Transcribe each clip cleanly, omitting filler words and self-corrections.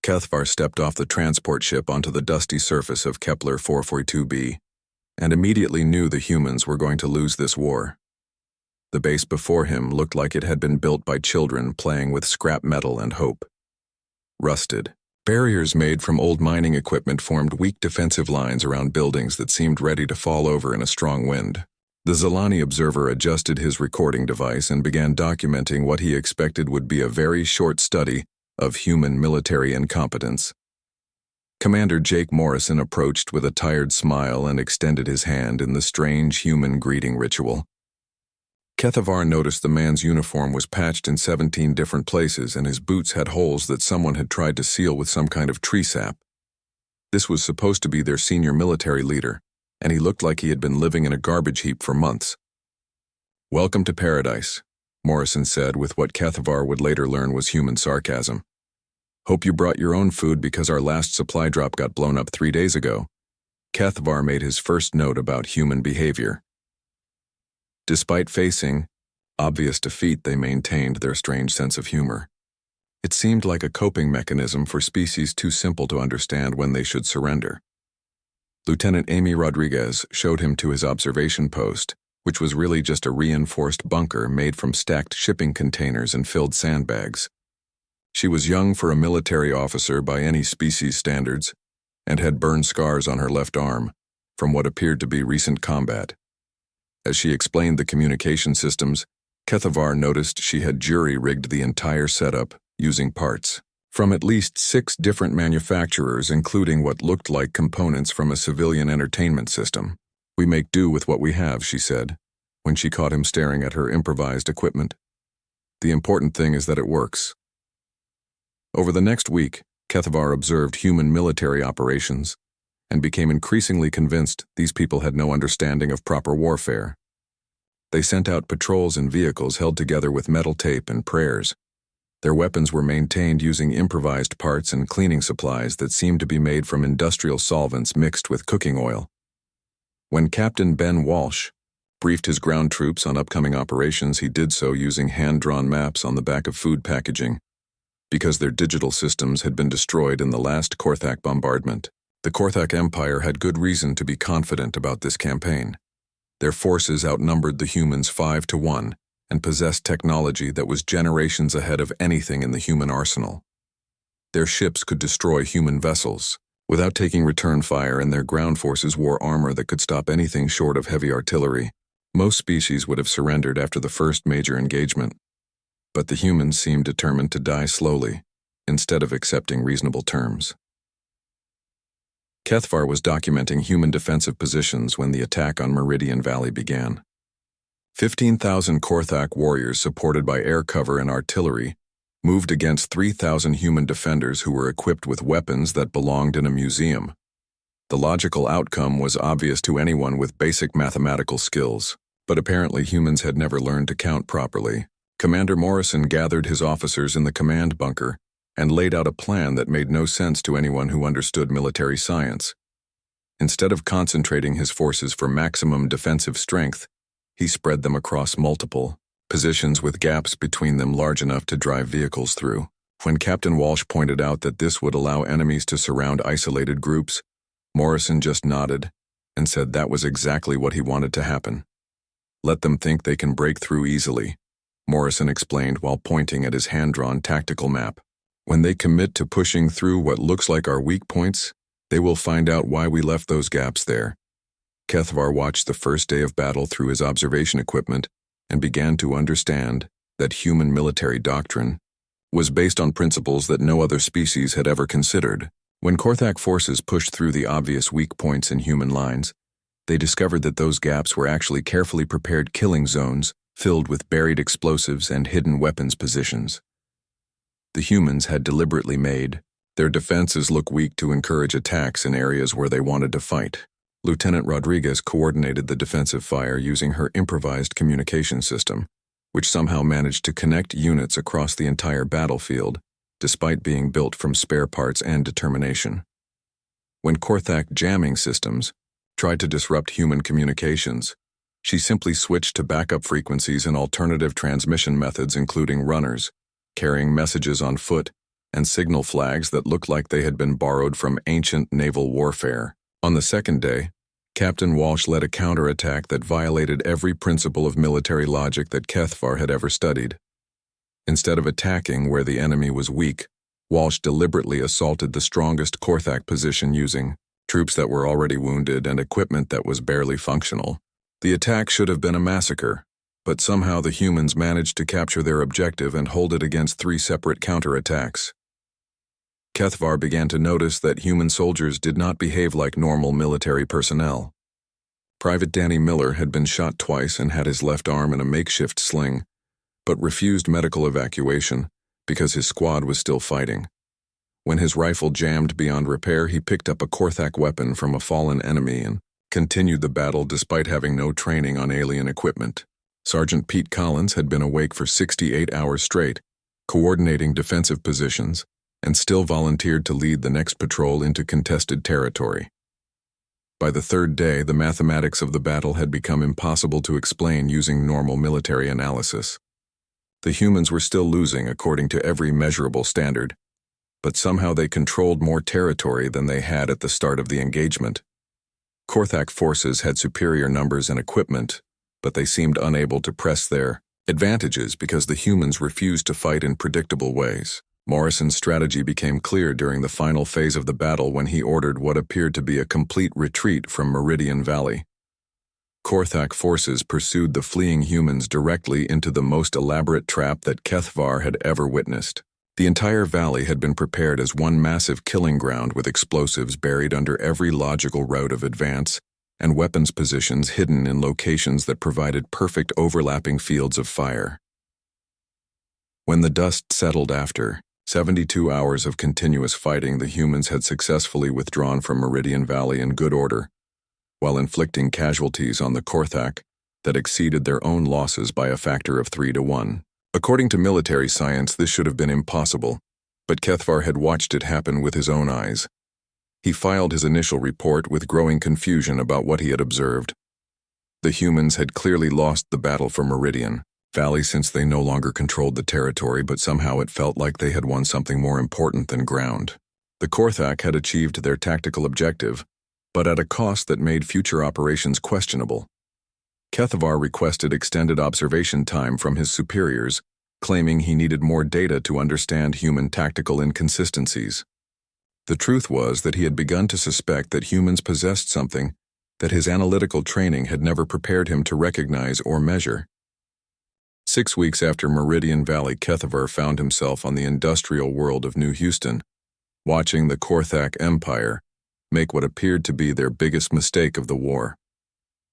Cathvar stepped off the transport ship onto the dusty surface of Kepler 442b, and immediately knew the humans were going to lose this war. The base before him looked like it had been built by children playing with scrap metal and hope. Rusted. Barriers made from old mining equipment formed weak defensive lines around buildings that seemed ready to fall over in a strong wind. The Zalani observer adjusted his recording device and began documenting what he expected would be a very short study of human military incompetence. Commander Jake Morrison approached with a tired smile and extended his hand in the strange human greeting ritual. Kethavar noticed the man's uniform was patched in 17 different places and his boots had holes that someone had tried to seal with some kind of tree sap. This was supposed to be their senior military leader, and he looked like he had been living in a garbage heap for months. "Welcome to paradise," Morrison said with what Kethavar would later learn was human sarcasm. "Hope you brought your own food because our last supply drop got blown up 3 days ago." Kethavar made his first note about human behavior. Despite facing obvious defeat, they maintained their strange sense of humor. It seemed like a coping mechanism for species too simple to understand when they should surrender. Lieutenant Amy Rodriguez showed him to his observation post, which was really just a reinforced bunker made from stacked shipping containers and filled sandbags. She was young for a military officer by any species standards, and had burn scars on her left arm from what appeared to be recent combat. As she explained the communication systems, Kethavar noticed she had jury-rigged the entire setup using parts from at least 6 different manufacturers, including what looked like components from a civilian entertainment system. "We make do with what we have," she said, when she caught him staring at her improvised equipment. "The important thing is that it works." Over the next week, Kethavar observed human military operations and became increasingly convinced these people had no understanding of proper warfare. They sent out patrols in vehicles held together with metal tape and prayers. Their weapons were maintained using improvised parts and cleaning supplies that seemed to be made from industrial solvents mixed with cooking oil. When Captain Ben Walsh briefed his ground troops on upcoming operations, he did so using hand-drawn maps on the back of food packaging, because their digital systems had been destroyed in the last Korthak bombardment. The Korthak Empire had good reason to be confident about this campaign. Their forces outnumbered the humans 5-1 and possessed technology that was generations ahead of anything in the human arsenal. Their ships could destroy human vessels without taking return fire, and their ground forces wore armor that could stop anything short of heavy artillery. Most species would have surrendered after the first major engagement, but the humans seemed determined to die slowly instead of accepting reasonable terms. Kethavar was documenting human defensive positions when the attack on Meridian Valley began. 15,000 Korthak warriors supported by air cover and artillery moved against 3,000 human defenders who were equipped with weapons that belonged in a museum. The logical outcome was obvious to anyone with basic mathematical skills, but apparently humans had never learned to count properly. Commander Morrison gathered his officers in the command bunker and laid out a plan that made no sense to anyone who understood military science. Instead of concentrating his forces for maximum defensive strength, he spread them across multiple positions with gaps between them large enough to drive vehicles through. When Captain Walsh pointed out that this would allow enemies to surround isolated groups, Morrison just nodded and said that was exactly what he wanted to happen. "Let them think they can break through easily," Morrison explained while pointing at his hand-drawn tactical map. "When they commit to pushing through what looks like our weak points, they will find out why we left those gaps there." Kethavar watched the first day of battle through his observation equipment and began to understand that human military doctrine was based on principles that no other species had ever considered. When Korthak forces pushed through the obvious weak points in human lines, they discovered that those gaps were actually carefully prepared killing zones filled with buried explosives and hidden weapons positions. The humans had deliberately made their defenses look weak to encourage attacks in areas where they wanted to fight. Lieutenant Rodriguez coordinated the defensive fire using her improvised communication system, which somehow managed to connect units across the entire battlefield, despite being built from spare parts and determination. When Korthak jamming systems tried to disrupt human communications, she simply switched to backup frequencies and alternative transmission methods, including runners, carrying messages on foot, and signal flags that looked like they had been borrowed from ancient naval warfare. On the second day, Captain Walsh led a counterattack that violated every principle of military logic that Kethvar had ever studied. Instead of attacking where the enemy was weak, Walsh deliberately assaulted the strongest Korthak position using troops that were already wounded and equipment that was barely functional. The attack should have been a massacre, but somehow the humans managed to capture their objective and hold it against 3 separate counterattacks. Kethvar began to notice that human soldiers did not behave like normal military personnel. Private Danny Miller had been shot twice and had his left arm in a makeshift sling, but refused medical evacuation because his squad was still fighting. When his rifle jammed beyond repair, he picked up a Korthak weapon from a fallen enemy and continued the battle despite having no training on alien equipment. Sergeant Pete Collins had been awake for 68 hours straight, coordinating defensive positions, and still volunteered to lead the next patrol into contested territory. By the third day, the mathematics of the battle had become impossible to explain using normal military analysis. The humans were still losing according to every measurable standard, but somehow they controlled more territory than they had at the start of the engagement. Korthak forces had superior numbers and equipment, but they seemed unable to press their advantages because the humans refused to fight in predictable ways. Morrison's strategy became clear during the final phase of the battle when he ordered what appeared to be a complete retreat from Meridian Valley. Korthak forces pursued the fleeing humans directly into the most elaborate trap that Kethvar had ever witnessed. The entire valley had been prepared as one massive killing ground with explosives buried under every logical route of advance and weapons positions hidden in locations that provided perfect overlapping fields of fire. When the dust settled after 72 hours of continuous fighting, the humans had successfully withdrawn from Meridian Valley in good order, while inflicting casualties on the Korthak that exceeded their own losses by a factor of 3 to 1. According to military science, this should have been impossible, but Kethvar had watched it happen with his own eyes. He filed his initial report with growing confusion about what he had observed. The humans had clearly lost the battle for Meridian Valley since they no longer controlled the territory, but somehow it felt like they had won something more important than ground. The Korthak had achieved their tactical objective, but at a cost that made future operations questionable. Kethvar requested extended observation time from his superiors, claiming he needed more data to understand human tactical inconsistencies. The truth was that he had begun to suspect that humans possessed something that his analytical training had never prepared him to recognize or measure. 6 weeks after Meridian Valley, Kethvar found himself on the industrial world of New Houston, watching the Korthak Empire make what appeared to be their biggest mistake of the war.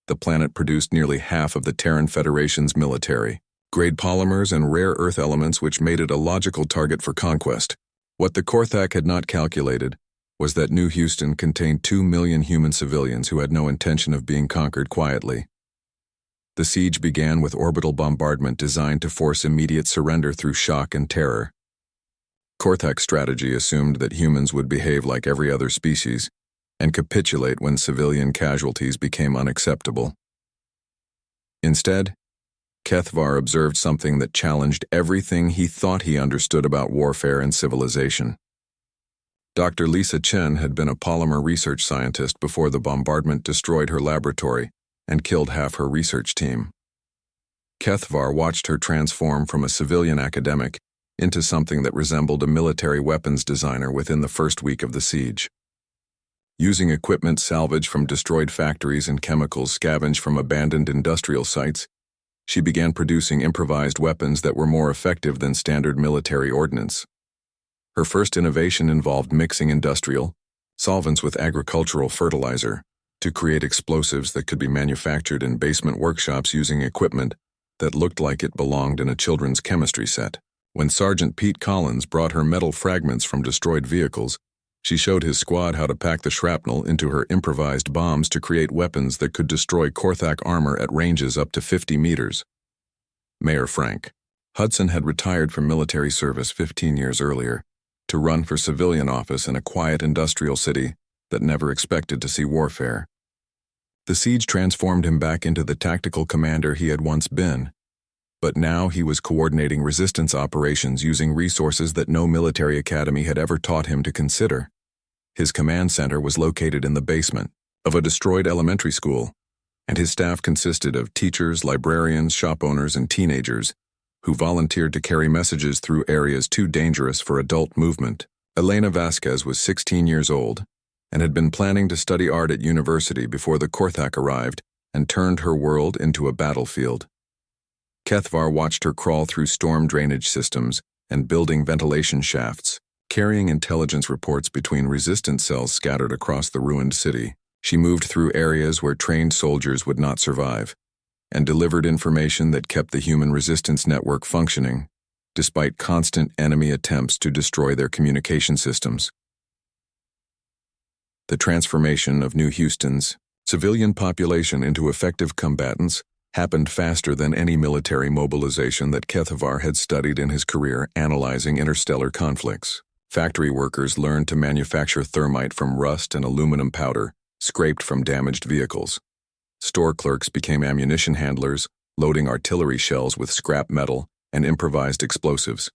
The planet produced nearly half of the Terran Federation's military, grade polymers and rare earth elements, which made it a logical target for conquest. What the Korthak had not calculated was that New Houston contained 2 million human civilians who had no intention of being conquered quietly. The siege began with orbital bombardment designed to force immediate surrender through shock and terror. Korthak's strategy assumed that humans would behave like every other species and capitulate when civilian casualties became unacceptable. Instead, Kethvar observed something that challenged everything he thought he understood about warfare and civilization. Dr. Lisa Chen had been a polymer research scientist before the bombardment destroyed her laboratory and killed half her research team. Kethvar watched her transform from a civilian academic into something that resembled a military weapons designer within the first week of the siege. Using equipment salvaged from destroyed factories and chemicals scavenged from abandoned industrial sites, she began producing improvised weapons that were more effective than standard military ordnance. Her first innovation involved mixing industrial solvents with agricultural fertilizer to create explosives that could be manufactured in basement workshops using equipment that looked like it belonged in a children's chemistry set. When Sergeant Pete Collins brought her metal fragments from destroyed vehicles, she showed his squad how to pack the shrapnel into her improvised bombs to create weapons that could destroy Korthak armor at ranges up to 50 meters. Mayor Frank Hudson had retired from military service 15 years earlier to run for civilian office in a quiet industrial city that never expected to see warfare. The siege transformed him back into the tactical commander he had once been, But now he was coordinating resistance operations using resources that no military academy had ever taught him to consider. His command center was located in the basement of a destroyed elementary school, and his staff consisted of teachers, librarians, shop owners, and teenagers who volunteered to carry messages through areas too dangerous for adult movement. Elena Vasquez was 16 years old and had been planning to study art at university before the Korthak arrived and turned her world into a battlefield. Kethvar watched her crawl through storm drainage systems and building ventilation shafts, carrying intelligence reports between resistance cells scattered across the ruined city. She moved through areas where trained soldiers would not survive, and delivered information that kept the human resistance network functioning, despite constant enemy attempts to destroy their communication systems. The transformation of New Houston's civilian population into effective combatants happened faster than any military mobilization that Kethvar had studied in his career analyzing interstellar conflicts. Factory workers learned to manufacture thermite from rust and aluminum powder scraped from damaged vehicles. Store clerks became ammunition handlers, loading artillery shells with scrap metal and improvised explosives.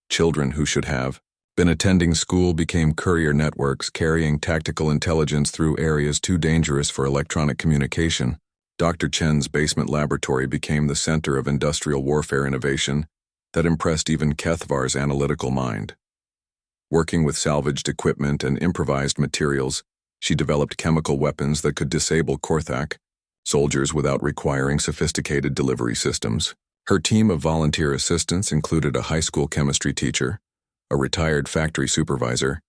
Children who should have been attending school became courier networks carrying tactical intelligence through areas too dangerous for electronic communication. Dr. Chen's basement laboratory became the center of industrial warfare innovation that impressed even Kethvar's analytical mind. Working with salvaged equipment and improvised materials, she developed chemical weapons that could disable Korthak soldiers without requiring sophisticated delivery systems. Her team of volunteer assistants included a high school chemistry teacher, a retired factory supervisor,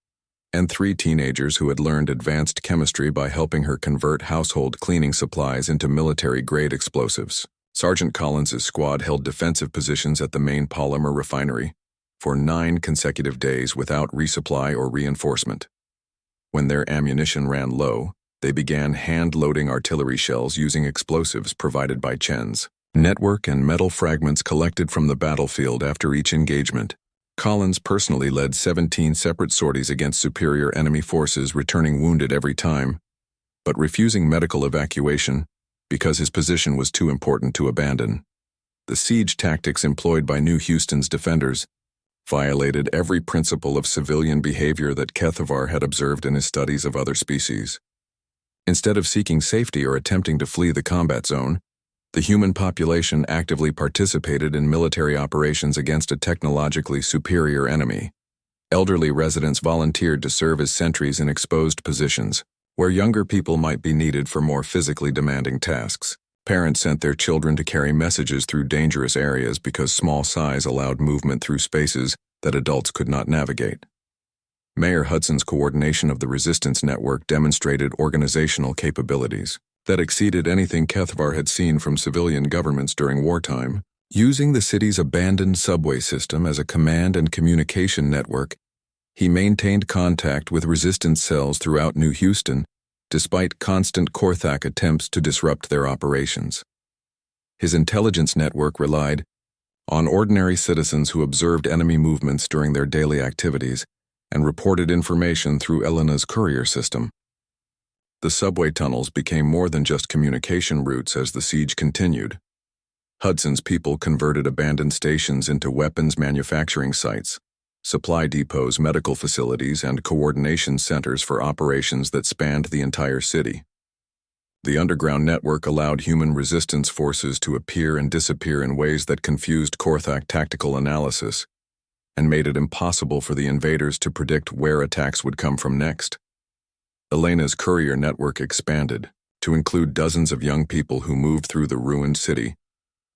and 3 teenagers who had learned advanced chemistry by helping her convert household cleaning supplies into military-grade explosives. Sergeant Collins's squad held defensive positions at the main polymer refinery for 9 consecutive days without resupply or reinforcement. When their ammunition ran low, they began hand-loading artillery shells using explosives provided by Chen's network and metal fragments collected from the battlefield after each engagement. Collins personally led 17 separate sorties against superior enemy forces, returning wounded every time, but refusing medical evacuation because his position was too important to abandon. The siege tactics employed by New Houston's defenders violated every principle of civilian behavior that Kethvar had observed in his studies of other species. Instead of seeking safety or attempting to flee the combat zone, the human population actively participated in military operations against a technologically superior enemy. Elderly residents volunteered to serve as sentries in exposed positions, where younger people might be needed for more physically demanding tasks. Parents sent their children to carry messages through dangerous areas because small size allowed movement through spaces that adults could not navigate. Mayor Hudson's coordination of the resistance network demonstrated organizational capabilities that exceeded anything Kethvar had seen from civilian governments during wartime. Using the city's abandoned subway system as a command and communication network, he maintained contact with resistance cells throughout New Houston, despite constant Korthak attempts to disrupt their operations. His intelligence network relied on ordinary citizens who observed enemy movements during their daily activities and reported information through Elena's courier system. The subway tunnels became more than just communication routes as the siege continued. Hudson's people converted abandoned stations into weapons manufacturing sites, supply depots, medical facilities, and coordination centers for operations that spanned the entire city. The underground network allowed human resistance forces to appear and disappear in ways that confused Korthak tactical analysis and made it impossible for the invaders to predict where attacks would come from next. Elena's courier network expanded to include dozens of young people who moved through the ruined city,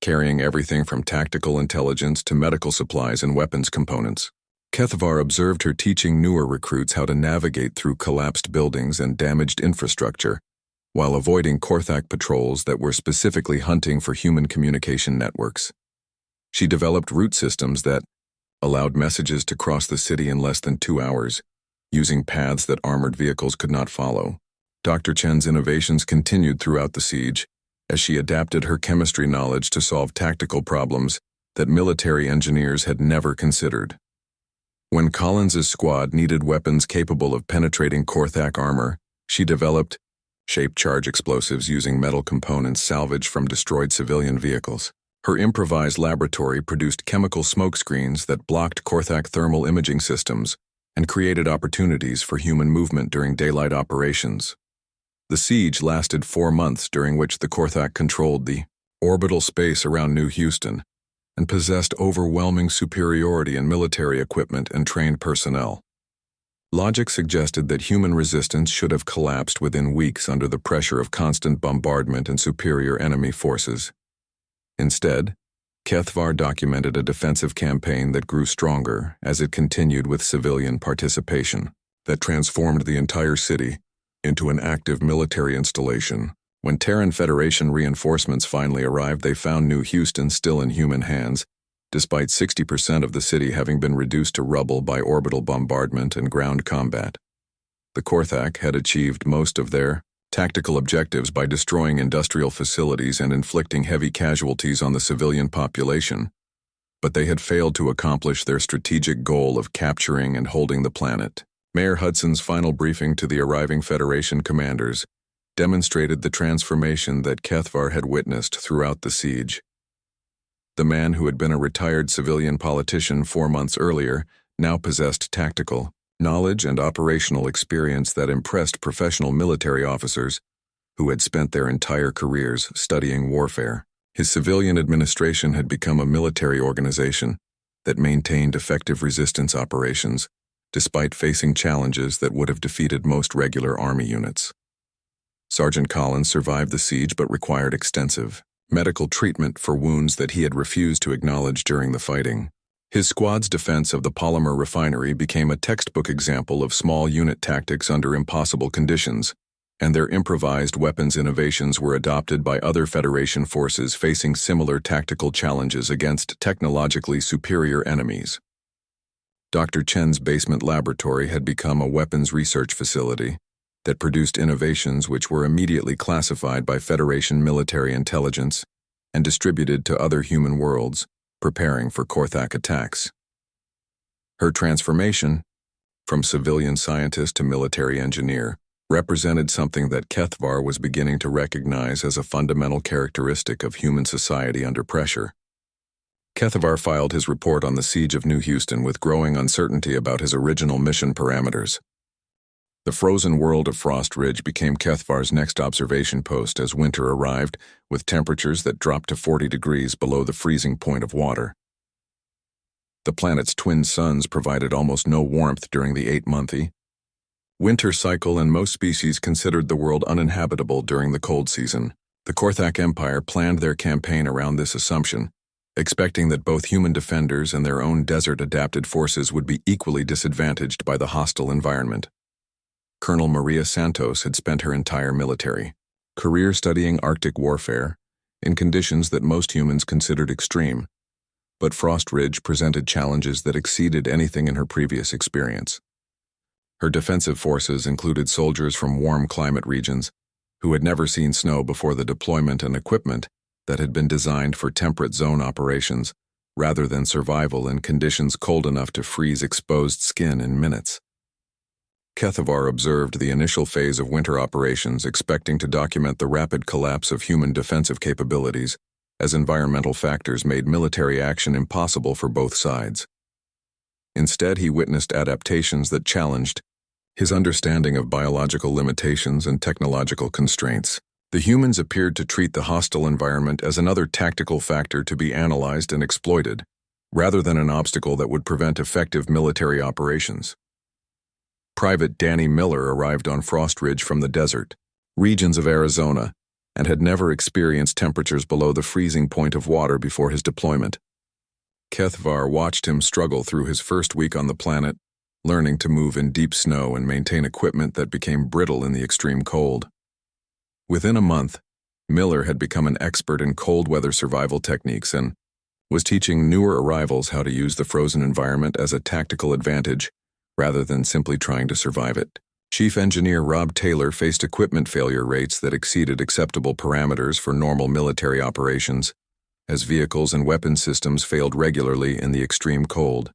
carrying everything from tactical intelligence to medical supplies and weapons components. Kethvar observed her teaching newer recruits how to navigate through collapsed buildings and damaged infrastructure, while avoiding Korthak patrols that were specifically hunting for human communication networks. She developed route systems that allowed messages to cross the city in less than 2 hours, using paths that armored vehicles could not follow. Dr. Chen's innovations continued throughout the siege, as she adapted her chemistry knowledge to solve tactical problems that military engineers had never considered. When Collins's squad needed weapons capable of penetrating Korthak armor, she developed shaped charge explosives using metal components salvaged from destroyed civilian vehicles. Her improvised laboratory produced chemical smokescreens that blocked Korthak thermal imaging systems and created opportunities for human movement during daylight operations. The siege lasted 4 months, during which the Korthak controlled the orbital space around New Houston and possessed overwhelming superiority in military equipment and trained personnel. Logic suggested that human resistance should have collapsed within weeks under the pressure of constant bombardment and superior enemy forces. Instead, Kethvar documented a defensive campaign that grew stronger as it continued with civilian participation, that transformed the entire city into an active military installation. When Terran Federation reinforcements finally arrived, they found New Houston still in human hands, despite 60% of the city having been reduced to rubble by orbital bombardment and ground combat. The Korthak had achieved most of their tactical objectives by destroying industrial facilities and inflicting heavy casualties on the civilian population, but they had failed to accomplish their strategic goal of capturing and holding the planet. Mayor Hudson's final briefing to the arriving Federation commanders demonstrated the transformation that Kethvar had witnessed throughout the siege. The man who had been a retired civilian politician 4 months earlier now possessed tactical knowledge and operational experience that impressed professional military officers who had spent their entire careers studying warfare. His civilian administration had become a military organization that maintained effective resistance operations, despite facing challenges that would have defeated most regular army units. Sergeant Collins survived the siege but required extensive medical treatment for wounds that he had refused to acknowledge during the fighting. His squad's defense of the polymer refinery became a textbook example of small unit tactics under impossible conditions, and their improvised weapons innovations were adopted by other Federation forces facing similar tactical challenges against technologically superior enemies. Dr. Chen's basement laboratory had become a weapons research facility that produced innovations which were immediately classified by Federation military intelligence and distributed to other human worlds, preparing for Korthak attacks. Her transformation, from civilian scientist to military engineer, represented something that Kethvar was beginning to recognize as a fundamental characteristic of human society under pressure. Kethvar filed his report on the siege of New Houston with growing uncertainty about his original mission parameters. The frozen world of Frost Ridge became Kethvar's next observation post as winter arrived, with temperatures that dropped to 40 degrees below the freezing point of water. The planet's twin suns provided almost no warmth during the 8-month winter cycle, and most species considered the world uninhabitable during the cold season. The Korthak Empire planned their campaign around this assumption, expecting that both human defenders and their own desert-adapted forces would be equally disadvantaged by the hostile environment. Colonel Maria Santos had spent her entire military career studying Arctic warfare in conditions that most humans considered extreme, but Frost Ridge presented challenges that exceeded anything in her previous experience. Her defensive forces included soldiers from warm climate regions who had never seen snow before the deployment and equipment that had been designed for temperate zone operations rather than survival in conditions cold enough to freeze exposed skin in minutes. Kethvar observed the initial phase of winter operations, expecting to document the rapid collapse of human defensive capabilities as environmental factors made military action impossible for both sides. Instead, he witnessed adaptations that challenged his understanding of biological limitations and technological constraints. The humans appeared to treat the hostile environment as another tactical factor to be analyzed and exploited, rather than an obstacle that would prevent effective military operations. Private Danny Miller arrived on Frost Ridge from the desert regions of Arizona and had never experienced temperatures below the freezing point of water before his deployment. Kethvar watched him struggle through his first week on the planet, learning to move in deep snow and maintain equipment that became brittle in the extreme cold. Within a month, Miller had become an expert in cold weather survival techniques and was teaching newer arrivals how to use the frozen environment as a tactical advantage rather than simply trying to survive it. Chief Engineer Rob Taylor faced equipment failure rates that exceeded acceptable parameters for normal military operations, as vehicles and weapon systems failed regularly in the extreme cold.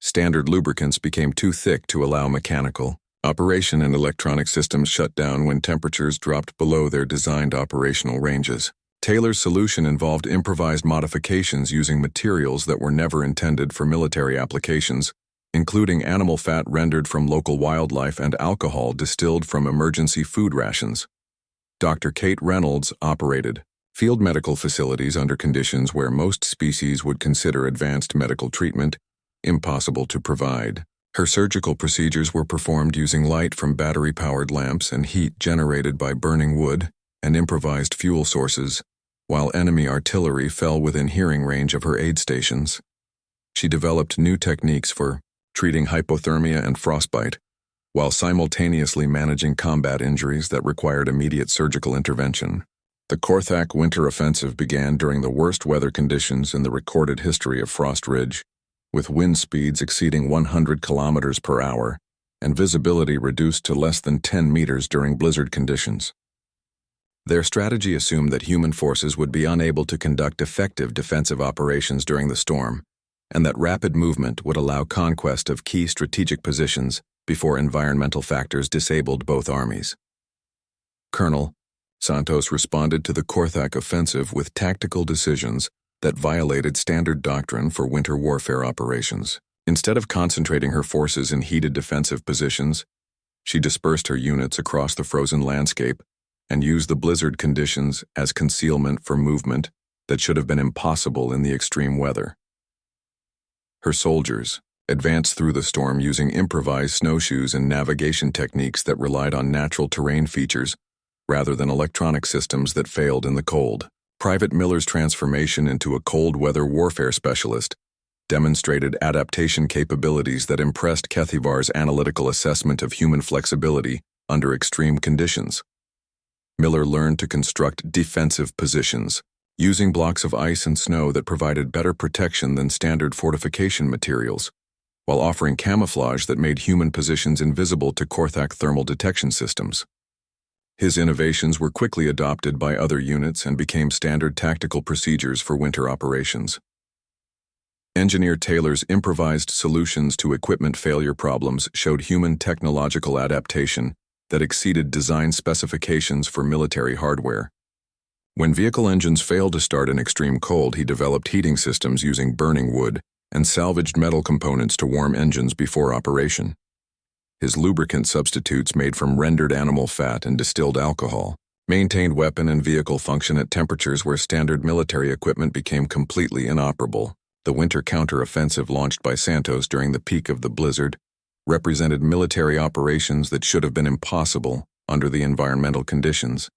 Standard lubricants became too thick to allow mechanical operation, and electronic systems shut down when temperatures dropped below their designed operational ranges. Taylor's solution involved improvised modifications using materials that were never intended for military applications, including animal fat rendered from local wildlife and alcohol distilled from emergency food rations. Dr. Kate Reynolds operated field medical facilities under conditions where most species would consider advanced medical treatment impossible to provide. Her surgical procedures were performed using light from battery-powered lamps and heat generated by burning wood and improvised fuel sources, while enemy artillery fell within hearing range of her aid stations. She developed new techniques for treating hypothermia and frostbite, while simultaneously managing combat injuries that required immediate surgical intervention. The Korthak winter offensive began during the worst weather conditions in the recorded history of Frost Ridge, with wind speeds exceeding 100 kilometers per hour and visibility reduced to less than 10 meters during blizzard conditions. Their strategy assumed that human forces would be unable to conduct effective defensive operations during the storm, and that rapid movement would allow conquest of key strategic positions before environmental factors disabled both armies. Colonel Santos responded to the Korthak offensive with tactical decisions that violated standard doctrine for winter warfare operations. Instead of concentrating her forces in heated defensive positions, she dispersed her units across the frozen landscape and used the blizzard conditions as concealment for movement that should have been impossible in the extreme weather. Her soldiers advanced through the storm using improvised snowshoes and navigation techniques that relied on natural terrain features rather than electronic systems that failed in the cold. Private Miller's transformation into a cold weather warfare specialist demonstrated adaptation capabilities that impressed Kethivar's analytical assessment of human flexibility under extreme conditions. Miller learned to construct defensive positions, using blocks of ice and snow that provided better protection than standard fortification materials, while offering camouflage that made human positions invisible to Korthak thermal detection systems. His innovations were quickly adopted by other units and became standard tactical procedures for winter operations. Engineer Taylor's improvised solutions to equipment failure problems showed human technological adaptation that exceeded design specifications for military hardware. When vehicle engines failed to start in extreme cold, he developed heating systems using burning wood and salvaged metal components to warm engines before operation. His lubricant substitutes made from rendered animal fat and distilled alcohol maintained weapon and vehicle function at temperatures where standard military equipment became completely inoperable. The winter counter-offensive launched by Santos during the peak of the blizzard represented military operations that should have been impossible under the environmental conditions.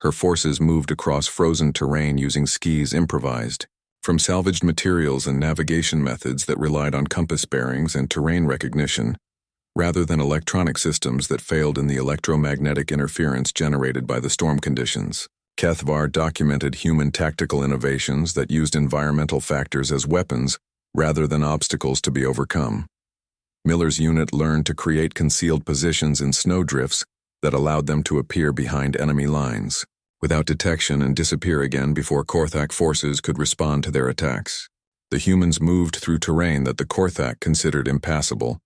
Her forces moved across frozen terrain using skis improvised from salvaged materials and navigation methods that relied on compass bearings and terrain recognition, rather than electronic systems that failed in the electromagnetic interference generated by the storm conditions. Kethivar documented human tactical innovations that used environmental factors as weapons rather than obstacles to be overcome. Miller's unit learned to create concealed positions in snowdrifts that allowed them to appear behind enemy lines, without detection and disappear again before Korthak forces could respond to their attacks. The humans moved through terrain that the Korthak considered impassable,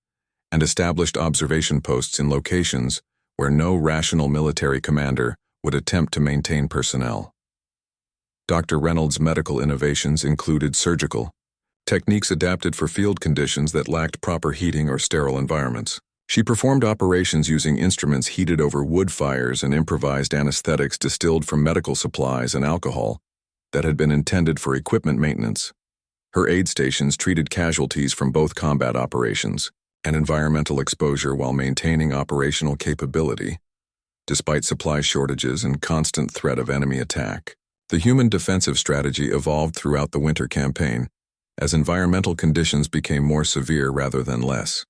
and established observation posts in locations where no rational military commander would attempt to maintain personnel. Dr. Reynolds' medical innovations included surgical techniques adapted for field conditions that lacked proper heating or sterile environments. She performed operations using instruments heated over wood fires and improvised anesthetics distilled from medical supplies and alcohol that had been intended for equipment maintenance. Her aid stations treated casualties from both combat operations and environmental exposure while maintaining operational capability, despite supply shortages and constant threat of enemy attack. The human defensive strategy evolved throughout the winter campaign, as environmental conditions became more severe rather than less.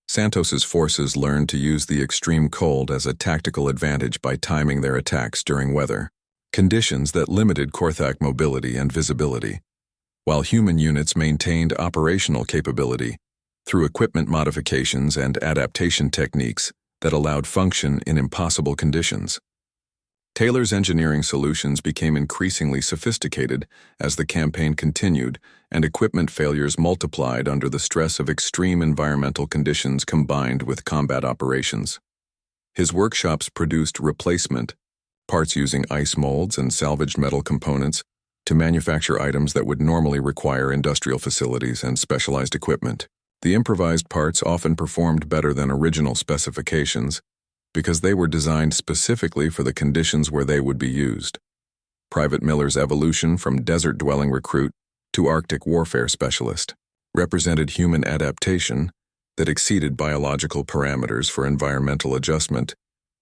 Santos's forces learned to use the extreme cold as a tactical advantage by timing their attacks during weather conditions that limited Korthak mobility and visibility, while human units maintained operational capability through equipment modifications and adaptation techniques that allowed function in impossible conditions. Taylor's engineering solutions became increasingly sophisticated as the campaign continued and equipment failures multiplied under the stress of extreme environmental conditions combined with combat operations. His workshops produced replacement parts using ice molds and salvaged metal components to manufacture items that would normally require industrial facilities and specialized equipment. The improvised parts often performed better than original specifications because they were designed specifically for the conditions where they would be used. Private Miller's evolution from desert-dwelling recruit to Arctic warfare specialist represented human adaptation that exceeded biological parameters for environmental adjustment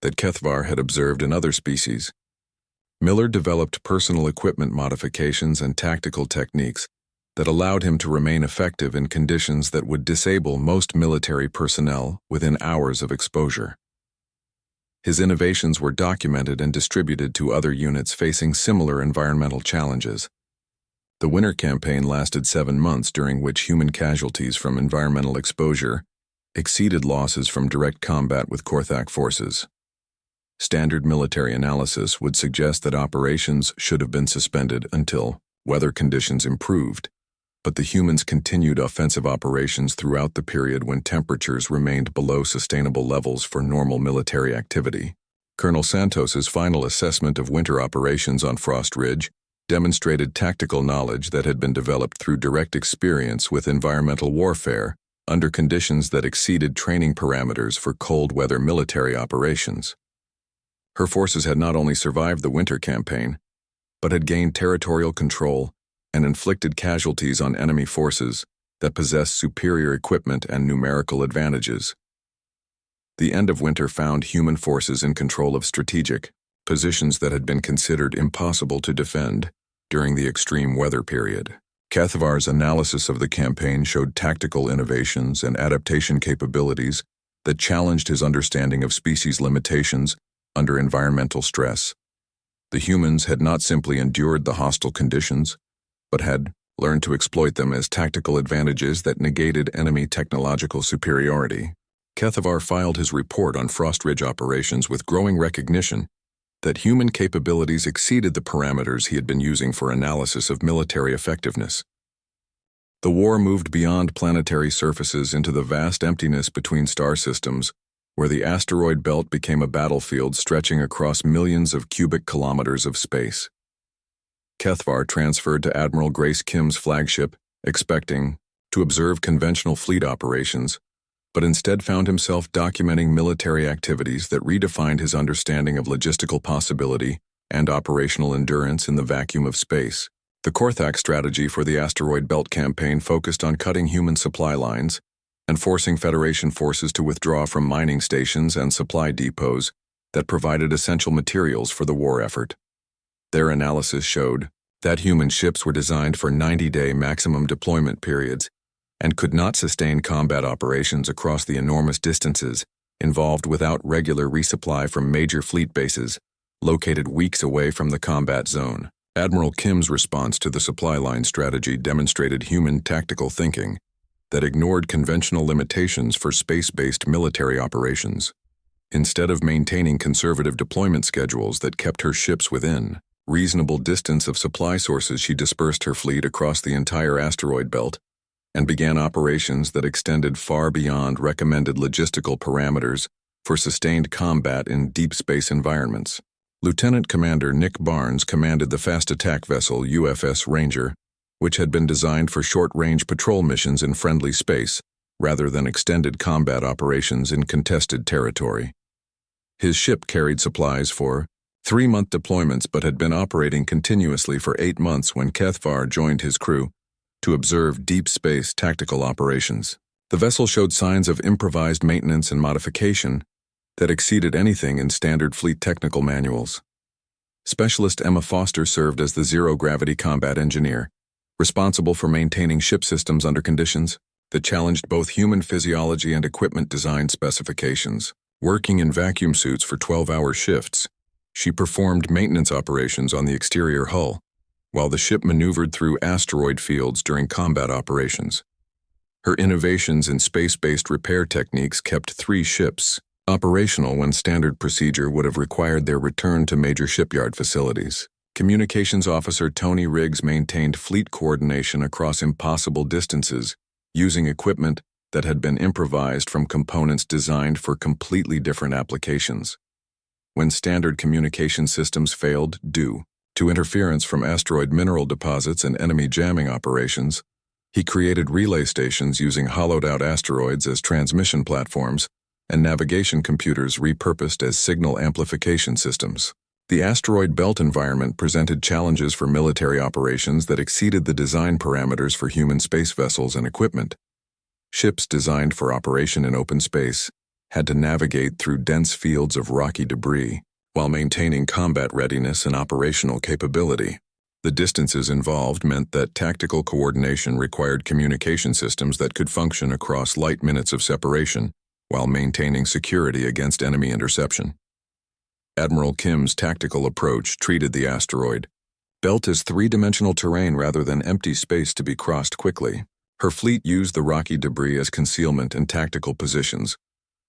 that Kethvar had observed in other species. Miller developed personal equipment modifications and tactical techniques that allowed him to remain effective in conditions that would disable most military personnel within hours of exposure. His innovations were documented and distributed to other units facing similar environmental challenges. The winter campaign lasted 7 months, during which human casualties from environmental exposure exceeded losses from direct combat with Korthak forces. Standard military analysis would suggest that operations should have been suspended until weather conditions improved, but the humans continued offensive operations throughout the period when temperatures remained below sustainable levels for normal military activity. Colonel Santos's final assessment of winter operations on Frost Ridge demonstrated tactical knowledge that had been developed through direct experience with environmental warfare under conditions that exceeded training parameters for cold weather military operations. Her forces had not only survived the winter campaign, but had gained territorial control and inflicted casualties on enemy forces that possessed superior equipment and numerical advantages. The end of winter found human forces in control of strategic positions that had been considered impossible to defend during the extreme weather period. Kethvar's analysis of the campaign showed tactical innovations and adaptation capabilities that challenged his understanding of species limitations under environmental stress. The humans had not simply endured the hostile conditions, but had learned to exploit them as tactical advantages that negated enemy technological superiority. Kethvar filed his report on Frost Ridge operations with growing recognition that human capabilities exceeded the parameters he had been using for analysis of military effectiveness. The war moved beyond planetary surfaces into the vast emptiness between star systems, where the asteroid belt became a battlefield stretching across millions of cubic kilometers of space. Kethvar transferred to Admiral Grace Kim's flagship, expecting to observe conventional fleet operations, but instead found himself documenting military activities that redefined his understanding of logistical possibility and operational endurance in the vacuum of space. The Korthak strategy for the asteroid belt campaign focused on cutting human supply lines and forcing Federation forces to withdraw from mining stations and supply depots that provided essential materials for the war effort. Their analysis showed that human ships were designed for 90-day maximum deployment periods and could not sustain combat operations across the enormous distances involved without regular resupply from major fleet bases located weeks away from the combat zone. Admiral Kim's response to the supply line strategy demonstrated human tactical thinking that ignored conventional limitations for space-based military operations. Instead of maintaining conservative deployment schedules that kept her ships within reasonable distance of supply sources, she dispersed her fleet across the entire asteroid belt and began operations that extended far beyond recommended logistical parameters for sustained combat in deep space environments. Lieutenant Commander Nick Barnes commanded the fast attack vessel UFS Ranger, which had been designed for short-range patrol missions in friendly space rather than extended combat operations in contested territory. His ship carried supplies for 3-month deployments but had been operating continuously for 8 months when Kethvar joined his crew to observe deep space tactical operations. The vessel showed signs of improvised maintenance and modification that exceeded anything in standard fleet technical manuals. Specialist Emma Foster served as the zero-gravity combat engineer, responsible for maintaining ship systems under conditions that challenged both human physiology and equipment design specifications. Working in vacuum suits for 12-hour shifts, she performed maintenance operations on the exterior hull, while the ship maneuvered through asteroid fields during combat operations. Her innovations in space-based repair techniques kept 3 ships operational when standard procedure would have required their return to major shipyard facilities. Communications Officer Tony Riggs maintained fleet coordination across impossible distances, using equipment that had been improvised from components designed for completely different applications. when standard communication systems failed due to interference from asteroid mineral deposits and enemy jamming operations, he created relay stations using hollowed-out asteroids as transmission platforms and navigation computers repurposed as signal amplification systems. The asteroid belt environment presented challenges for military operations that exceeded the design parameters for human space vessels and equipment. Ships designed for operation in open space had to navigate through dense fields of rocky debris while maintaining combat readiness and operational capability. The distances involved meant that tactical coordination required communication systems that could function across light minutes of separation while maintaining security against enemy interception. Admiral Kim's tactical approach treated the asteroid belt as three-dimensional terrain rather than empty space to be crossed quickly. Her fleet used the rocky debris as concealment and tactical positions,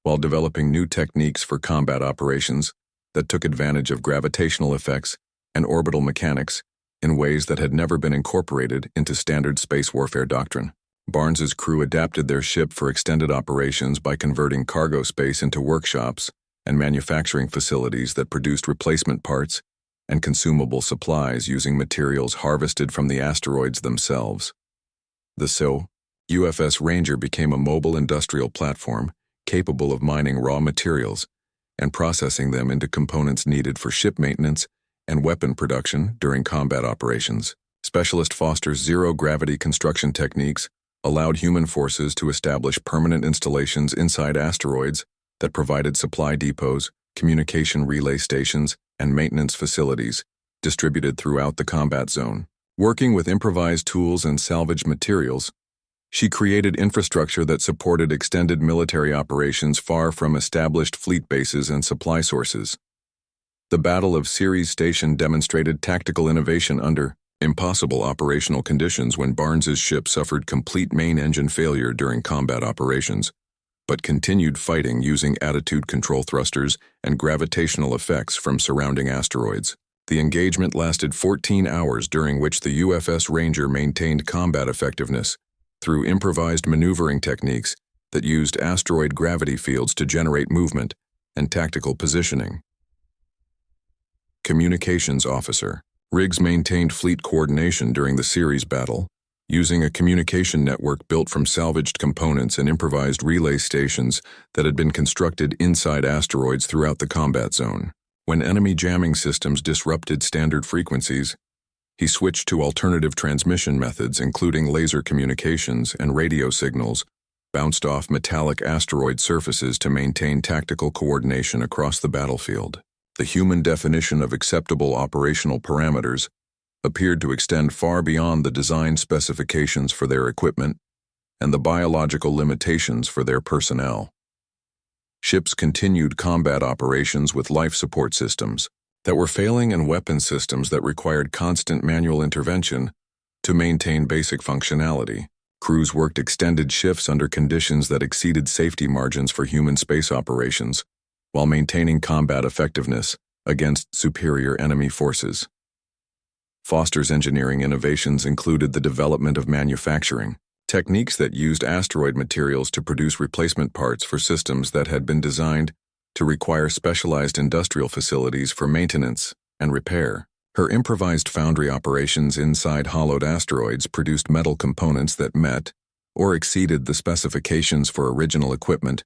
while developing new techniques for combat operations that took advantage of gravitational effects and orbital mechanics in ways that had never been incorporated into standard space warfare doctrine. Barnes's crew adapted their ship for extended operations by converting cargo space into workshops and manufacturing facilities that produced replacement parts and consumable supplies using materials harvested from the asteroids themselves. The UFS Ranger became a mobile industrial platform capable of mining raw materials and processing them into components needed for ship maintenance and weapon production during combat operations. Specialist Foster's zero-gravity construction techniques allowed human forces to establish permanent installations inside asteroids that provided supply depots, communication relay stations, and maintenance facilities distributed throughout the combat zone. Working with improvised tools and salvaged materials, she created infrastructure that supported extended military operations far from established fleet bases and supply sources. The Battle of Ceres Station demonstrated tactical innovation under impossible operational conditions when Barnes's ship suffered complete main engine failure during combat operations, but continued fighting using attitude control thrusters and gravitational effects from surrounding asteroids. The engagement lasted 14 hours, during which the UFS Ranger maintained combat effectiveness through improvised maneuvering techniques that used asteroid gravity fields to generate movement and tactical positioning. Communications Officer. Riggs maintained fleet coordination during the Ceres battle, using a communication network built from salvaged components and improvised relay stations that had been constructed inside asteroids throughout the combat zone. When enemy jamming systems disrupted standard frequencies, he switched to alternative transmission methods, including laser communications and radio signals, bounced off metallic asteroid surfaces to maintain tactical coordination across the battlefield. The human definition of acceptable operational parameters appeared to extend far beyond the design specifications for their equipment and the biological limitations for their personnel. Ships continued combat operations with life support systems that were failing and weapon systems that required constant manual intervention to maintain basic functionality. Crews worked extended shifts under conditions that exceeded safety margins for human space operations, while maintaining combat effectiveness against superior enemy forces. Foster's engineering innovations included the development of manufacturing techniques that used asteroid materials to produce replacement parts for systems that had been designed to require specialized industrial facilities for maintenance and repair. Her improvised foundry operations inside hollowed asteroids produced metal components that met or exceeded the specifications for original equipment,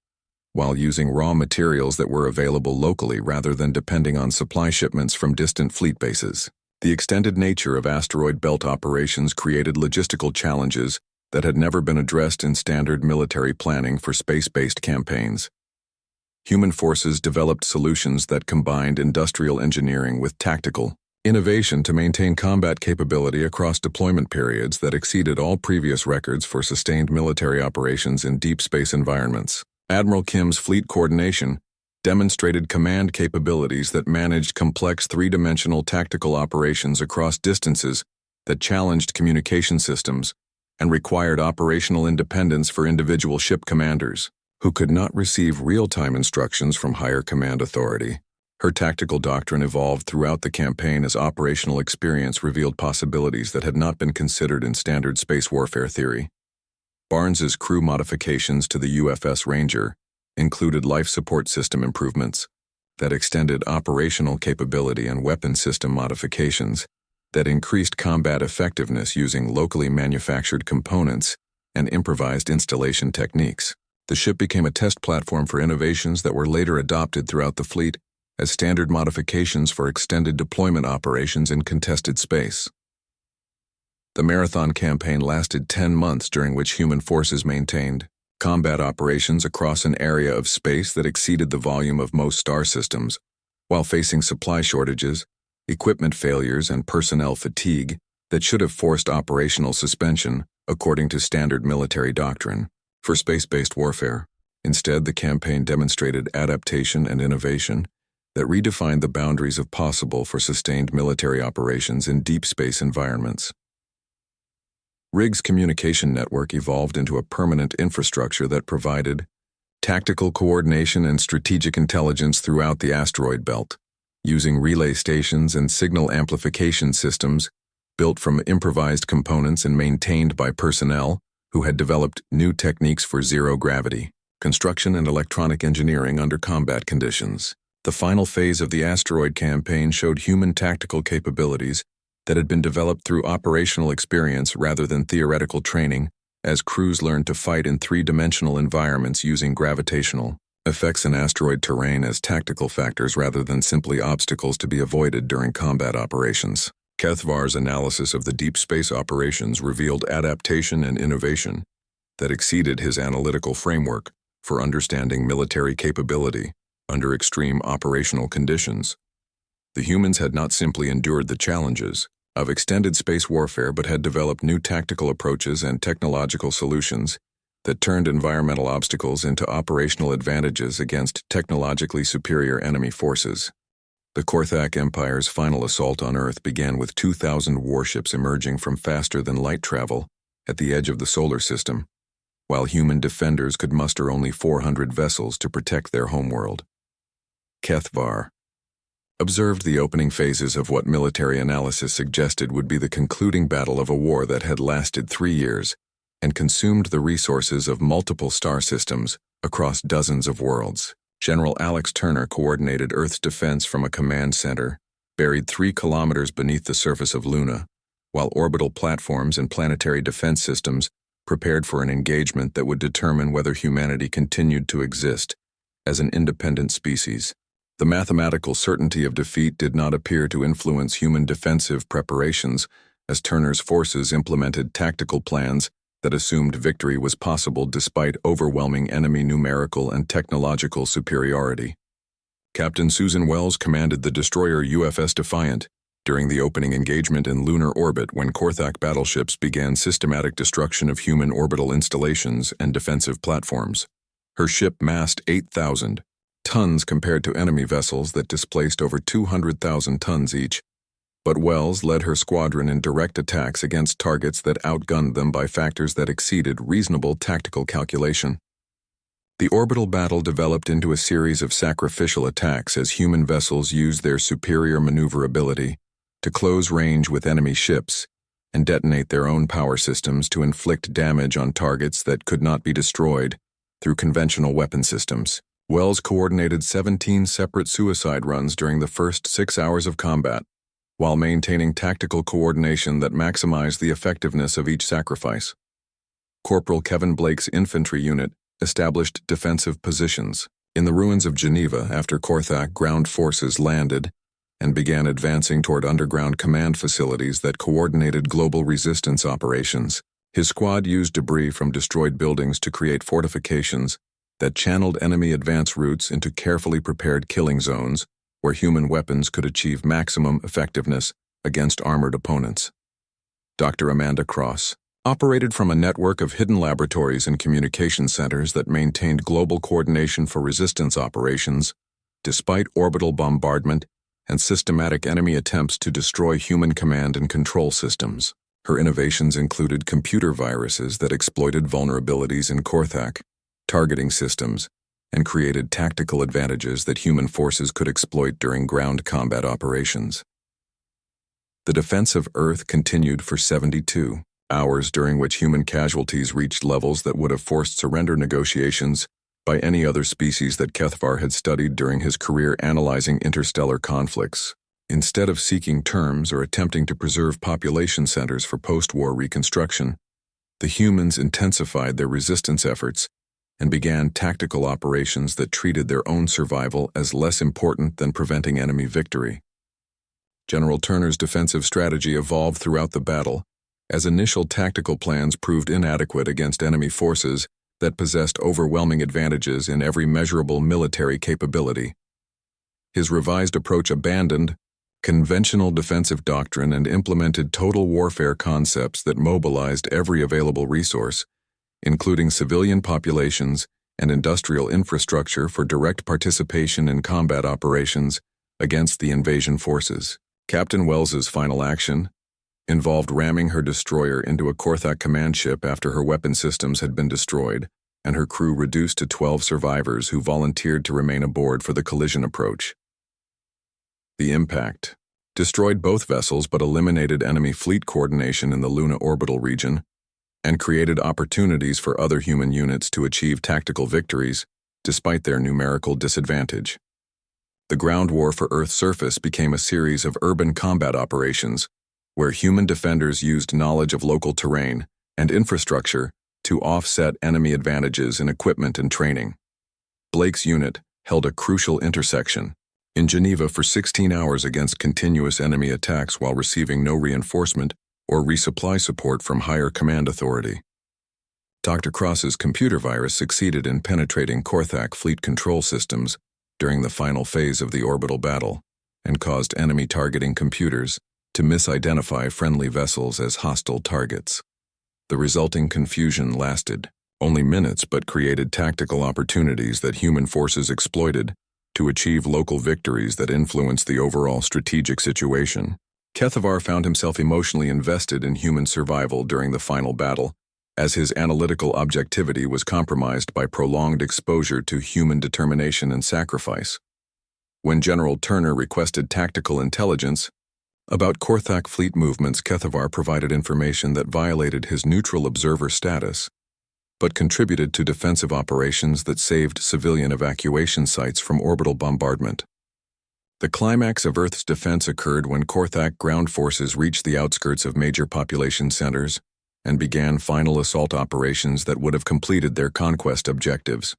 while using raw materials that were available locally rather than depending on supply shipments from distant fleet bases. The extended nature of asteroid belt operations created logistical challenges that had never been addressed in standard military planning for space-based campaigns. Human forces developed solutions that combined industrial engineering with tactical innovation to maintain combat capability across deployment periods that exceeded all previous records for sustained military operations in deep space environments. Admiral Kim's fleet coordination demonstrated command capabilities that managed complex three-dimensional tactical operations across distances that challenged communication systems and required operational independence for individual ship commanders, who could not receive real-time instructions from higher command authority. Her tactical doctrine evolved throughout the campaign as operational experience revealed possibilities that had not been considered in standard space warfare theory. Barnes's crew modifications to the UFS Ranger included life support system improvements, that extended operational capability and weapon system modifications that increased combat effectiveness using locally manufactured components and improvised installation techniques. The ship became a test platform for innovations that were later adopted throughout the fleet as standard modifications for extended deployment operations in contested space. The Marathon campaign lasted 10 months, during which human forces maintained combat operations across an area of space that exceeded the volume of most star systems, while facing supply shortages, equipment failures, and personnel fatigue that should have forced operational suspension, according to standard military doctrine, for space-based warfare. Instead, the campaign demonstrated adaptation and innovation that redefined the boundaries of possible for sustained military operations in deep space environments. Riggs' communication network evolved into a permanent infrastructure that provided tactical coordination and strategic intelligence throughout the asteroid belt, using relay stations and signal amplification systems built from improvised components and maintained by personnel who had developed new techniques for zero-gravity construction and electronic engineering under combat conditions. The final phase of the asteroid campaign showed human tactical capabilities that had been developed through operational experience rather than theoretical training, as crews learned to fight in three-dimensional environments using gravitational effects and asteroid terrain as tactical factors rather than simply obstacles to be avoided during combat operations. Kethvar's analysis of the deep space operations revealed adaptation and innovation that exceeded his analytical framework for understanding military capability under extreme operational conditions. The humans had not simply endured the challenges of extended space warfare but had developed new tactical approaches and technological solutions that turned environmental obstacles into operational advantages against technologically superior enemy forces. The Korthak Empire's final assault on Earth began with 2,000 warships emerging from faster-than-light travel at the edge of the solar system, while human defenders could muster only 400 vessels to protect their homeworld. Kethvar observed the opening phases of what military analysis suggested would be the concluding battle of a war that had lasted 3 years and consumed the resources of multiple star systems across dozens of worlds. General Alex Turner coordinated Earth's defense from a command center buried 3 kilometers beneath the surface of Luna, while orbital platforms and planetary defense systems prepared for an engagement that would determine whether humanity continued to exist as an independent species. The mathematical certainty of defeat did not appear to influence human defensive preparations, as Turner's forces implemented tactical plans that assumed victory was possible despite overwhelming enemy numerical and technological superiority. Captain Susan Wells commanded the destroyer USS Defiant during the opening engagement in lunar orbit when Korthak battleships began systematic destruction of human orbital installations and defensive platforms. Her ship massed 8,000 tons compared to enemy vessels that displaced over 200,000 tons each, but Wells led her squadron in direct attacks against targets that outgunned them by factors that exceeded reasonable tactical calculation. The orbital battle developed into a series of sacrificial attacks as human vessels used their superior maneuverability to close range with enemy ships and detonate their own power systems to inflict damage on targets that could not be destroyed through conventional weapon systems. Wells coordinated 17 separate suicide runs during the first 6 hours of combat, while maintaining tactical coordination that maximized the effectiveness of each sacrifice. Corporal Kevin Blake's infantry unit established defensive positions in the ruins of Geneva after Korthak ground forces landed and began advancing toward underground command facilities that coordinated global resistance operations. His squad used debris from destroyed buildings to create fortifications that channeled enemy advance routes into carefully prepared killing zones where human weapons could achieve maximum effectiveness against armored opponents. Dr. Amanda Cross operated from a network of hidden laboratories and communication centers that maintained global coordination for resistance operations, despite orbital bombardment and systematic enemy attempts to destroy human command and control systems. Her innovations included computer viruses that exploited vulnerabilities in Korthak, targeting systems, and created tactical advantages that human forces could exploit during ground combat operations. The defense of Earth continued for 72 hours, during which human casualties reached levels that would have forced surrender negotiations by any other species that Kethvar had studied during his career analyzing interstellar conflicts. Instead of seeking terms or attempting to preserve population centers for post-war reconstruction, the humans intensified their resistance efforts and began tactical operations that treated their own survival as less important than preventing enemy victory. General Turner's defensive strategy evolved throughout the battle, as initial tactical plans proved inadequate against enemy forces that possessed overwhelming advantages in every measurable military capability. His revised approach abandoned conventional defensive doctrine and implemented total warfare concepts that mobilized every available resource, including civilian populations and industrial infrastructure for direct participation in combat operations against the invasion forces. Captain Wells's final action involved ramming her destroyer into a Korthak command ship after her weapon systems had been destroyed, and her crew reduced to 12 survivors who volunteered to remain aboard for the collision approach. The impact destroyed both vessels but eliminated enemy fleet coordination in the Luna orbital region and created opportunities for other human units to achieve tactical victories despite their numerical disadvantage. The ground war for Earth's surface became a series of urban combat operations where human defenders used knowledge of local terrain and infrastructure to offset enemy advantages in equipment and training. Blake's unit held a crucial intersection in Geneva for 16 hours against continuous enemy attacks while receiving no reinforcement or resupply support from higher command authority. Dr. Cross's computer virus succeeded in penetrating Korthak fleet control systems during the final phase of the orbital battle and caused enemy targeting computers to misidentify friendly vessels as hostile targets. The resulting confusion lasted only minutes but created tactical opportunities that human forces exploited to achieve local victories that influenced the overall strategic situation. Kethvar found himself emotionally invested in human survival during the final battle, as his analytical objectivity was compromised by prolonged exposure to human determination and sacrifice. When General Turner requested tactical intelligence about Korthak fleet movements, Kethvar provided information that violated his neutral observer status, but contributed to defensive operations that saved civilian evacuation sites from orbital bombardment. The climax of Earth's defense occurred when Korthak ground forces reached the outskirts of major population centers and began final assault operations that would have completed their conquest objectives.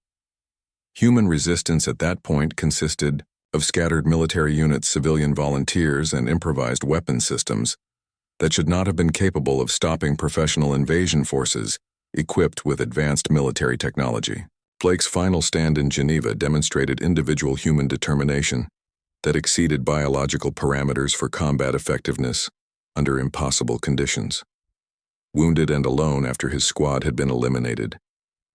Human resistance at that point consisted of scattered military units, civilian volunteers, and improvised weapon systems that should not have been capable of stopping professional invasion forces equipped with advanced military technology. Blake's final stand in Geneva demonstrated individual human determination that exceeded biological parameters for combat effectiveness under impossible conditions. Wounded and alone after his squad had been eliminated,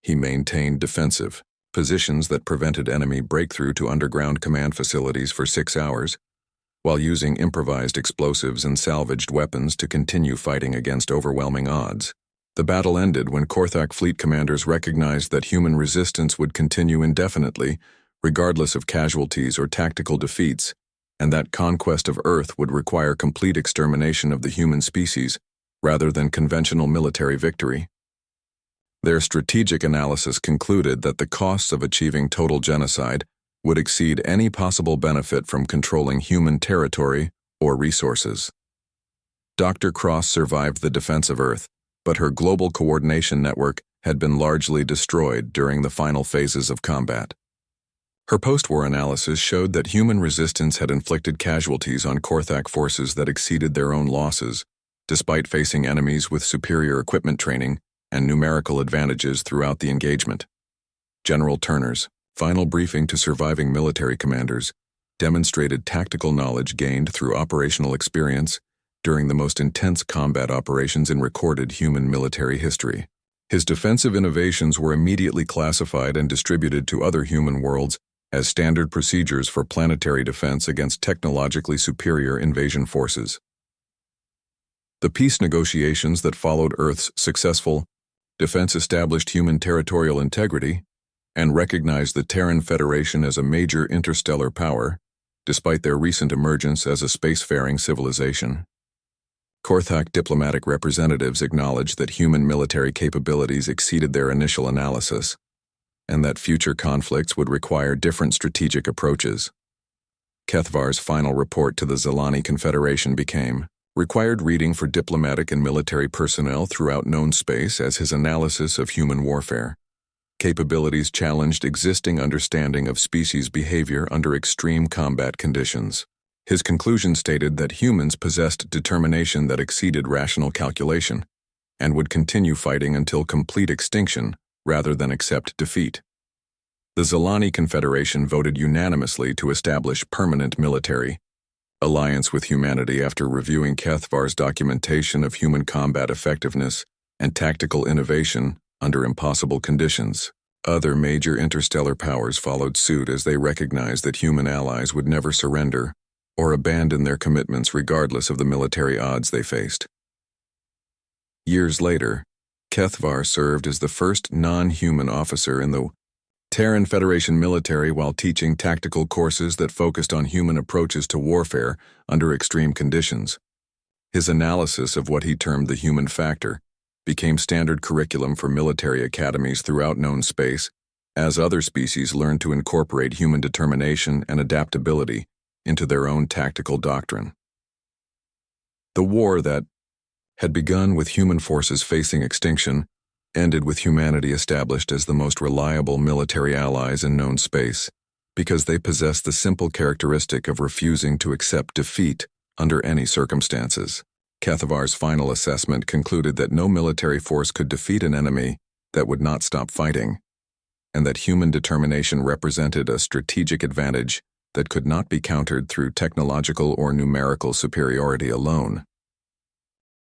he maintained defensive positions that prevented enemy breakthrough to underground command facilities for 6 hours, while using improvised explosives and salvaged weapons to continue fighting against overwhelming odds. The battle ended when Korthak fleet commanders recognized that human resistance would continue indefinitely, regardless of casualties or tactical defeats, and that conquest of Earth would require complete extermination of the human species rather than conventional military victory. Their strategic analysis concluded that the costs of achieving total genocide would exceed any possible benefit from controlling human territory or resources. Dr. Cross survived the defense of Earth, but her global coordination network had been largely destroyed during the final phases of combat. Her post-war analysis showed that human resistance had inflicted casualties on Korthak forces that exceeded their own losses, despite facing enemies with superior equipment training and numerical advantages throughout the engagement. General Turner's final briefing to surviving military commanders demonstrated tactical knowledge gained through operational experience during the most intense combat operations in recorded human military history. His defensive innovations were immediately classified and distributed to other human worlds as standard procedures for planetary defense against technologically superior invasion forces. The peace negotiations that followed Earth's successful defense established human territorial integrity and recognized the Terran Federation as a major interstellar power, despite their recent emergence as a spacefaring civilization. Korthak diplomatic representatives acknowledged that human military capabilities exceeded their initial analysis, and that future conflicts would require different strategic approaches. Kethvar's final report to the Zilani Confederation became required reading for diplomatic and military personnel throughout known space as his analysis of human warfare. Capabilities challenged existing understanding of species behavior under extreme combat conditions. His conclusion stated that humans possessed determination that exceeded rational calculation and would continue fighting until complete extinction rather than accept defeat. The Zilani Confederation voted unanimously to establish permanent military alliance with humanity after reviewing Kethvar's documentation of human combat effectiveness and tactical innovation under impossible conditions. Other major interstellar powers followed suit as they recognized that human allies would never surrender or abandon their commitments regardless of the military odds they faced. Years later, Kethvar served as the first non-human officer in the Terran Federation military while teaching tactical courses that focused on human approaches to warfare under extreme conditions. His analysis of what he termed the human factor became standard curriculum for military academies throughout known space, as other species learned to incorporate human determination and adaptability into their own tactical doctrine. The war that had begun with human forces facing extinction ended with humanity established as the most reliable military allies in known space, because they possessed the simple characteristic of refusing to accept defeat under any circumstances. Kethvar's final assessment concluded that no military force could defeat an enemy that would not stop fighting, and that human determination represented a strategic advantage that could not be countered through technological or numerical superiority alone.